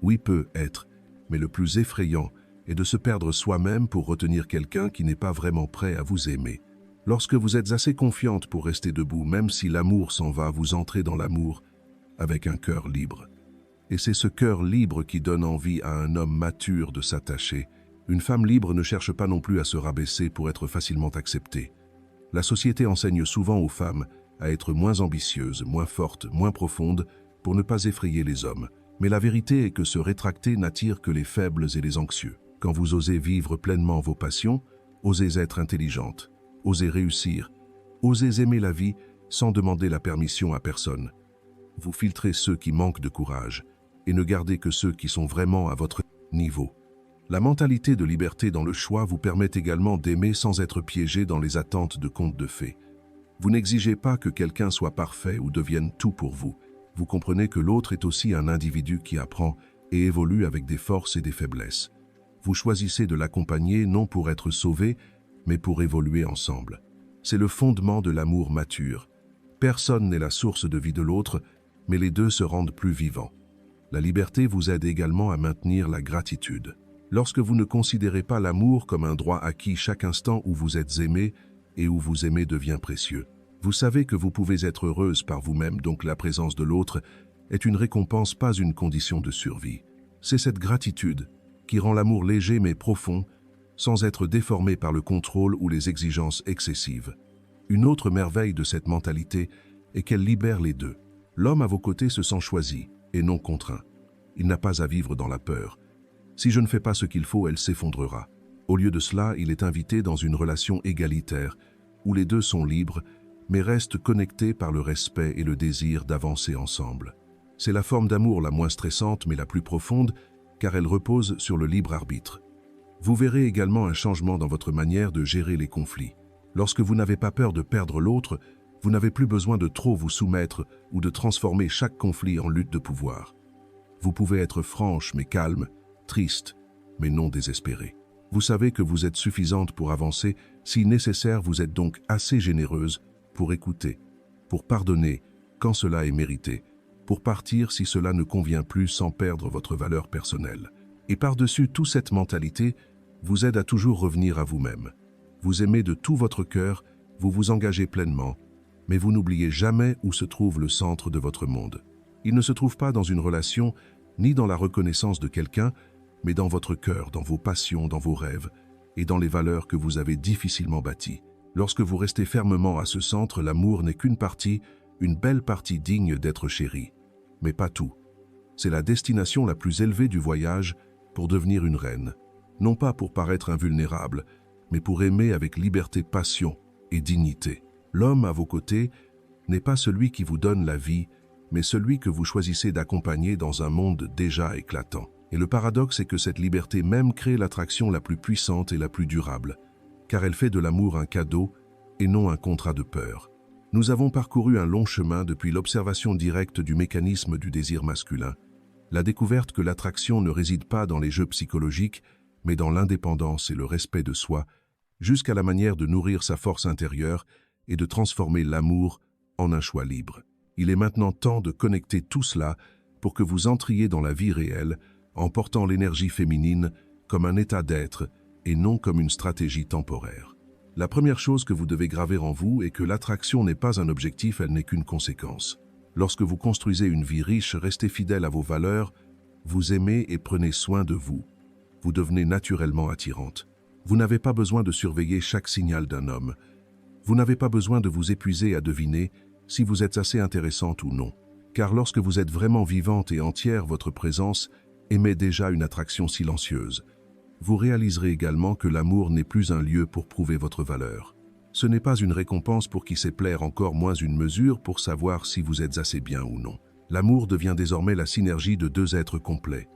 Oui, peut être, mais le plus effrayant est de se perdre soi-même pour retenir quelqu'un qui n'est pas vraiment prêt à vous aimer. Lorsque vous êtes assez confiante pour rester debout, même si l'amour s'en va, vous entrez dans l'amour avec un cœur libre. Et c'est ce cœur libre qui donne envie à un homme mature de s'attacher. Une femme libre ne cherche pas non plus à se rabaisser pour être facilement acceptée. La société enseigne souvent aux femmes à être moins ambitieuses, moins fortes, moins profondes, pour ne pas effrayer les hommes. Mais la vérité est que se rétracter n'attire que les faibles et les anxieux. Quand vous osez vivre pleinement vos passions, osez être intelligente, osez réussir, osez aimer la vie sans demander la permission à personne. Vous filtrez ceux qui manquent de courage et ne gardez que ceux qui sont vraiment à votre niveau. La mentalité de liberté dans le choix vous permet également d'aimer sans être piégé dans les attentes de contes de fées. Vous n'exigez pas que quelqu'un soit parfait ou devienne tout pour vous. Vous comprenez que l'autre est aussi un individu qui apprend et évolue avec des forces et des faiblesses. Vous choisissez de l'accompagner non pour être sauvé, mais pour évoluer ensemble. C'est le fondement de l'amour mature. Personne n'est la source de vie de l'autre, mais les deux se rendent plus vivants. La liberté vous aide également à maintenir la gratitude. Lorsque vous ne considérez pas l'amour comme un droit acquis chaque instant où vous êtes aimé et où vous aimez devient précieux, vous savez que vous pouvez être heureuse par vous-même, donc la présence de l'autre est une récompense, pas une condition de survie. C'est cette gratitude qui rend l'amour léger mais profond, sans être déformé par le contrôle ou les exigences excessives. Une autre merveille de cette mentalité est qu'elle libère les deux. L'homme à vos côtés se sent choisi et non contraint. Il n'a pas à vivre dans la peur. Si je ne fais pas ce qu'il faut, elle s'effondrera. Au lieu de cela, il est invité dans une relation égalitaire, où les deux sont libres, mais restent connectés par le respect et le désir d'avancer ensemble. C'est la forme d'amour la moins stressante mais la plus profonde, car elle repose sur le libre arbitre. Vous verrez également un changement dans votre manière de gérer les conflits. Lorsque vous n'avez pas peur de perdre l'autre, vous n'avez plus besoin de trop vous soumettre ou de transformer chaque conflit en lutte de pouvoir. Vous pouvez être franche mais calme, triste mais non désespérée. Vous savez que vous êtes suffisante pour avancer, si nécessaire vous êtes donc assez généreuse pour écouter, pour pardonner quand cela est mérité, pour partir si cela ne convient plus sans perdre votre valeur personnelle. Et par-dessus toute cette mentalité, vous aide à toujours revenir à vous-même. Vous aimez de tout votre cœur, vous vous engagez pleinement, mais vous n'oubliez jamais où se trouve le centre de votre monde. Il ne se trouve pas dans une relation, ni dans la reconnaissance de quelqu'un, mais dans votre cœur, dans vos passions, dans vos rêves, et dans les valeurs que vous avez difficilement bâties. Lorsque vous restez fermement à ce centre, l'amour n'est qu'une partie, une belle partie digne d'être chérie. Mais pas tout. C'est la destination la plus élevée du voyage pour devenir une reine. Non pas pour paraître invulnérable, mais pour aimer avec liberté, passion et dignité. L'homme à vos côtés n'est pas celui qui vous donne la vie, mais celui que vous choisissez d'accompagner dans un monde déjà éclatant. Et le paradoxe est que cette liberté même crée l'attraction la plus puissante et la plus durable, car elle fait de l'amour un cadeau et non un contrat de peur. Nous avons parcouru un long chemin depuis l'observation directe du mécanisme du désir masculin, la découverte que l'attraction ne réside pas dans les jeux psychologiques, mais dans l'indépendance et le respect de soi, jusqu'à la manière de nourrir sa force intérieure et de transformer l'amour en un choix libre. Il est maintenant temps de connecter tout cela pour que vous entriez dans la vie réelle en portant l'énergie féminine comme un état d'être et non comme une stratégie temporaire. La première chose que vous devez graver en vous est que l'attraction n'est pas un objectif, elle n'est qu'une conséquence. Lorsque vous construisez une vie riche, restez fidèle à vos valeurs, vous aimez et prenez soin de vous. Vous devenez naturellement attirante. Vous n'avez pas besoin de surveiller chaque signal d'un homme. Vous n'avez pas besoin de vous épuiser à deviner si vous êtes assez intéressante ou non. Car lorsque vous êtes vraiment vivante et entière, votre présence émet déjà une attraction silencieuse. Vous réaliserez également que l'amour n'est plus un lieu pour prouver votre valeur. Ce n'est pas une récompense pour qui sait plaire, encore moins une mesure pour savoir si vous êtes assez bien ou non. L'amour devient désormais la synergie de deux êtres complets.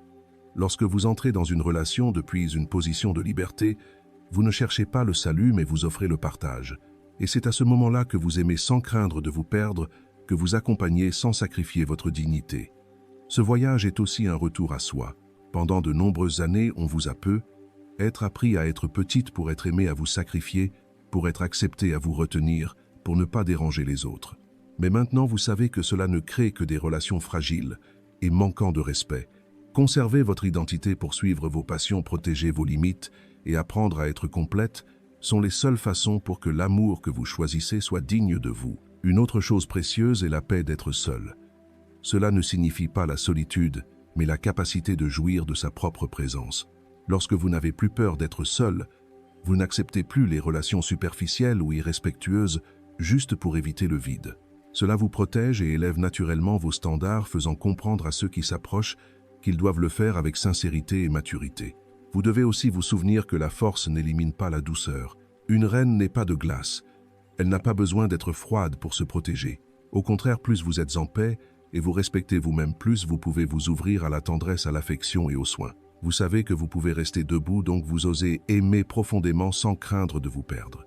Lorsque vous entrez dans une relation depuis une position de liberté, vous ne cherchez pas le salut mais vous offrez le partage. Et c'est à ce moment-là que vous aimez sans craindre de vous perdre, que vous accompagnez sans sacrifier votre dignité. Ce voyage est aussi un retour à soi. Pendant de nombreuses années, on vous a peu, être appris à être petite pour être aimée à vous sacrifier, pour être acceptée à vous retenir, pour ne pas déranger les autres. Mais maintenant, vous savez que cela ne crée que des relations fragiles et manquant de respect. Conserver votre identité pour suivre vos passions, protéger vos limites et apprendre à être complète sont les seules façons pour que l'amour que vous choisissez soit digne de vous. Une autre chose précieuse est la paix d'être seul. Cela ne signifie pas la solitude, mais la capacité de jouir de sa propre présence. Lorsque vous n'avez plus peur d'être seul, vous n'acceptez plus les relations superficielles ou irrespectueuses juste pour éviter le vide. Cela vous protège et élève naturellement vos standards, faisant comprendre à ceux qui s'approchent qu'ils doivent le faire avec sincérité et maturité. Vous devez aussi vous souvenir que la force n'élimine pas la douceur. Une reine n'est pas de glace. Elle n'a pas besoin d'être froide pour se protéger. Au contraire, plus vous êtes en paix et vous respectez vous-même, plus vous pouvez vous ouvrir à la tendresse, à l'affection et aux soins. Vous savez que vous pouvez rester debout, donc vous osez aimer profondément sans craindre de vous perdre.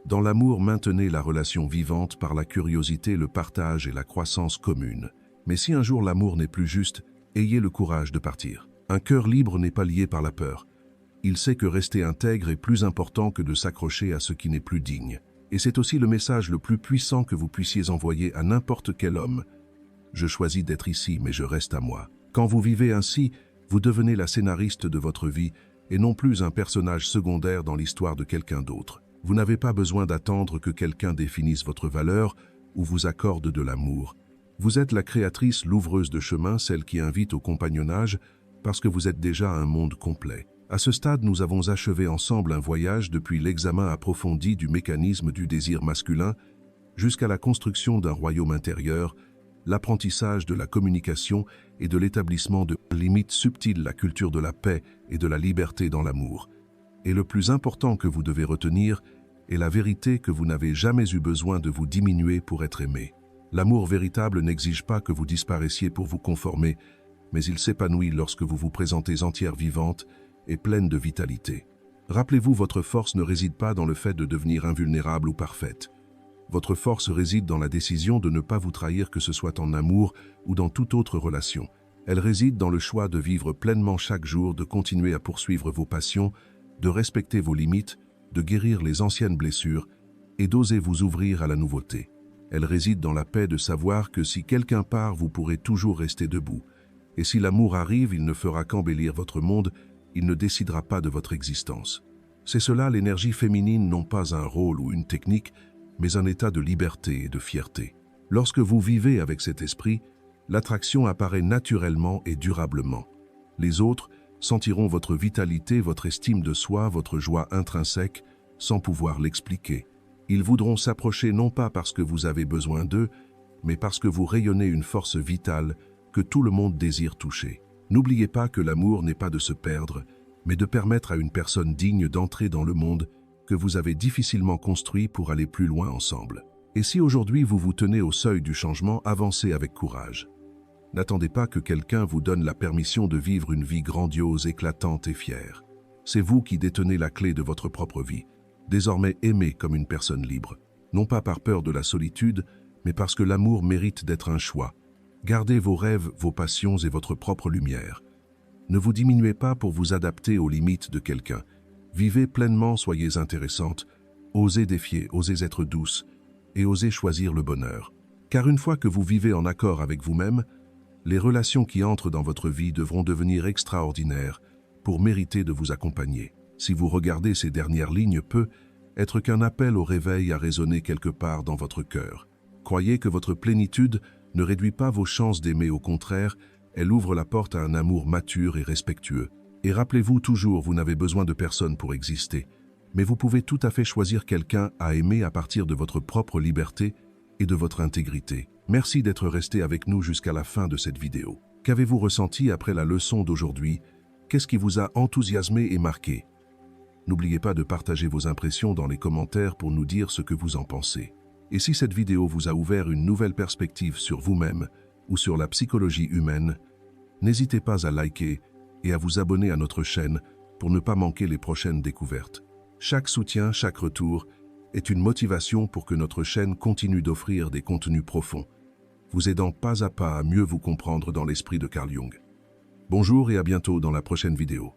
Dans l'amour, maintenez la relation vivante par la curiosité, le partage et la croissance commune. Mais si un jour l'amour n'est plus juste, ayez le courage de partir. Un cœur libre n'est pas lié par la peur. Il sait que rester intègre est plus important que de s'accrocher à ce qui n'est plus digne. Et c'est aussi le message le plus puissant que vous puissiez envoyer à n'importe quel homme. Je choisis d'être ici, mais je reste à moi. Quand vous vivez ainsi, vous devenez la scénariste de votre vie et non plus un personnage secondaire dans l'histoire de quelqu'un d'autre. Vous n'avez pas besoin d'attendre que quelqu'un définisse votre valeur ou vous accorde de l'amour. Vous êtes la créatrice, l'ouvreuse de chemin, celle qui invite au compagnonnage, parce que vous êtes déjà un monde complet. À ce stade, nous avons achevé ensemble un voyage depuis l'examen approfondi du mécanisme du désir masculin jusqu'à la construction d'un royaume intérieur, l'apprentissage de la communication et de l'établissement de limites subtiles, la culture de la paix et de la liberté dans l'amour. Et le plus important que vous devez retenir est la vérité que vous n'avez jamais eu besoin de vous diminuer pour être aimé. L'amour véritable n'exige pas que vous disparaissiez pour vous conformer, mais il s'épanouit lorsque vous vous présentez entière, vivante et pleine de vitalité. Rappelez-vous, votre force ne réside pas dans le fait de devenir invulnérable ou parfaite. Votre force réside dans la décision de ne pas vous trahir, que ce soit en amour ou dans toute autre relation. Elle réside dans le choix de vivre pleinement chaque jour, de continuer à poursuivre vos passions, de respecter vos limites, de guérir les anciennes blessures et d'oser vous ouvrir à la nouveauté. Elle réside dans la paix de savoir que si quelqu'un part, vous pourrez toujours rester debout. Et si l'amour arrive, il ne fera qu'embellir votre monde, il ne décidera pas de votre existence. C'est cela l'énergie féminine, non pas un rôle ou une technique, mais un état de liberté et de fierté. Lorsque vous vivez avec cet esprit, l'attraction apparaît naturellement et durablement. Les autres sentiront votre vitalité, votre estime de soi, votre joie intrinsèque, sans pouvoir l'expliquer. Ils voudront s'approcher non pas parce que vous avez besoin d'eux, mais parce que vous rayonnez une force vitale que tout le monde désire toucher. N'oubliez pas que l'amour n'est pas de se perdre, mais de permettre à une personne digne d'entrer dans le monde que vous avez difficilement construit pour aller plus loin ensemble. Et si aujourd'hui vous vous tenez au seuil du changement, avancez avec courage. N'attendez pas que quelqu'un vous donne la permission de vivre une vie grandiose, éclatante et fière. C'est vous qui détenez la clé de votre propre vie, désormais aimée comme une personne libre, non pas par peur de la solitude, mais parce que l'amour mérite d'être un choix. Gardez vos rêves, vos passions et votre propre lumière. Ne vous diminuez pas pour vous adapter aux limites de quelqu'un. Vivez pleinement, soyez intéressante, osez défier, osez être douce et osez choisir le bonheur. Car une fois que vous vivez en accord avec vous-même, les relations qui entrent dans votre vie devront devenir extraordinaires pour mériter de vous accompagner. Si vous regardez ces dernières lignes, peut être qu'un appel au réveil a résonné quelque part dans votre cœur. Croyez que votre plénitude ne réduit pas vos chances d'aimer, au contraire, elle ouvre la porte à un amour mature et respectueux. Et rappelez-vous toujours, vous n'avez besoin de personne pour exister, mais vous pouvez tout à fait choisir quelqu'un à aimer à partir de votre propre liberté et de votre intégrité. Merci d'être resté avec nous jusqu'à la fin de cette vidéo. Qu'avez-vous ressenti après la leçon d'aujourd'hui? Qu'est-ce qui vous a enthousiasmé et marqué? N'oubliez pas de partager vos impressions dans les commentaires pour nous dire ce que vous en pensez. Et si cette vidéo vous a ouvert une nouvelle perspective sur vous-même ou sur la psychologie humaine, n'hésitez pas à liker et à vous abonner à notre chaîne pour ne pas manquer les prochaines découvertes. Chaque soutien, chaque retour est une motivation pour que notre chaîne continue d'offrir des contenus profonds, vous aidant pas à pas à mieux vous comprendre dans l'esprit de Carl Jung. Bonjour et à bientôt dans la prochaine vidéo.